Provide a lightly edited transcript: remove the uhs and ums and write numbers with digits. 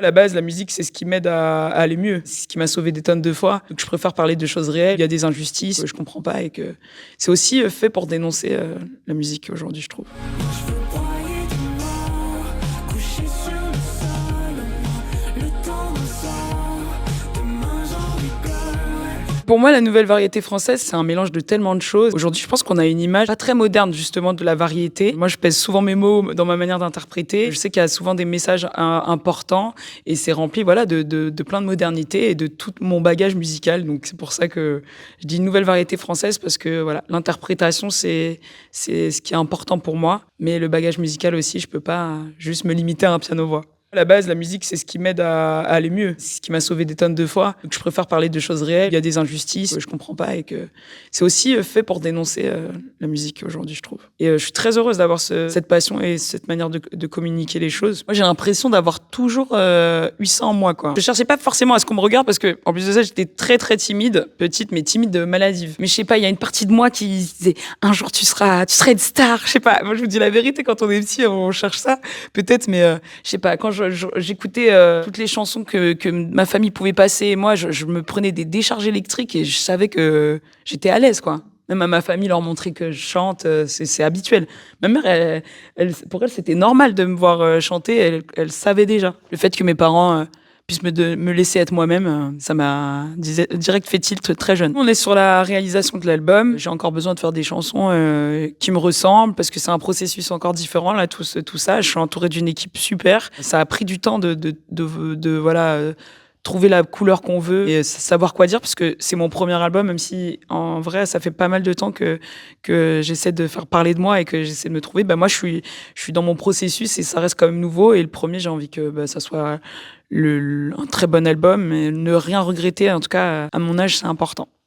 À la base, la musique, c'est ce qui m'aide à aller mieux. C'est ce qui m'a sauvé des tonnes de fois. Donc je préfère parler de choses réelles. Il y a des injustices que je comprends pas et que c'est aussi, fait pour dénoncer, la musique aujourd'hui, je trouve. Pour moi, la nouvelle variété française, c'est un mélange de tellement de choses. Aujourd'hui, je pense qu'on a une image pas très moderne, justement, de la variété. Moi, je pèse souvent mes mots dans ma manière d'interpréter. Je sais qu'il y a souvent des messages importants et c'est rempli, voilà, de plein de modernité et de tout mon bagage musical. Donc, c'est pour ça que je dis nouvelle variété française parce que, voilà, l'interprétation, c'est ce qui est important pour moi. Mais le bagage musical aussi, je peux pas juste me limiter à un piano-voix. À la base, la musique, c'est ce qui m'aide à aller mieux. C'est ce qui m'a sauvé des tonnes de fois. Donc je préfère parler de choses réelles. Il y a des injustices que je comprends pas et que c'est aussi, fait pour dénoncer, la musique aujourd'hui, je trouve. Et je suis très heureuse d'avoir cette passion et cette manière de communiquer les choses. Moi, j'ai l'impression d'avoir toujours, eu ça en moi, quoi. Je cherchais pas forcément à ce qu'on me regarde parce que, en plus de ça, j'étais très, très timide. Petite, mais timide, maladive. Mais je sais pas, il y a une partie de moi qui disait, un jour tu seras une star. Je sais pas. Moi, je vous dis la vérité, quand on est petit, on cherche ça. Peut-être, mais, je sais pas, quand j'écoutais, toutes les chansons que ma famille pouvait passer et moi, je me prenais des décharges électriques et je savais que j'étais à l'aise, quoi. Même à ma famille, leur montrer que je chante, c'est habituel. Ma mère, pour elle, c'était normal de me voir, chanter. Elle savait déjà. Le fait que mes parents, puissent me laisser être moi-même, ça m'a direct fait tilt très jeune. On est sur la réalisation de l'album. J'ai encore besoin de faire des chansons, qui me ressemblent parce que c'est un processus encore différent, là, tout ça. Je suis entourée d'une équipe super. Ça a pris du temps voilà, trouver la couleur qu'on veut et savoir quoi dire parce que c'est mon premier album, même si en vrai, ça fait pas mal de temps que j'essaie de faire parler de moi et que j'essaie de me trouver. Bah, moi, je suis dans mon processus et ça reste quand même nouveau et le premier, j'ai envie que, bah, ça soit un très bon album et ne rien regretter. En tout cas, à mon âge, c'est important.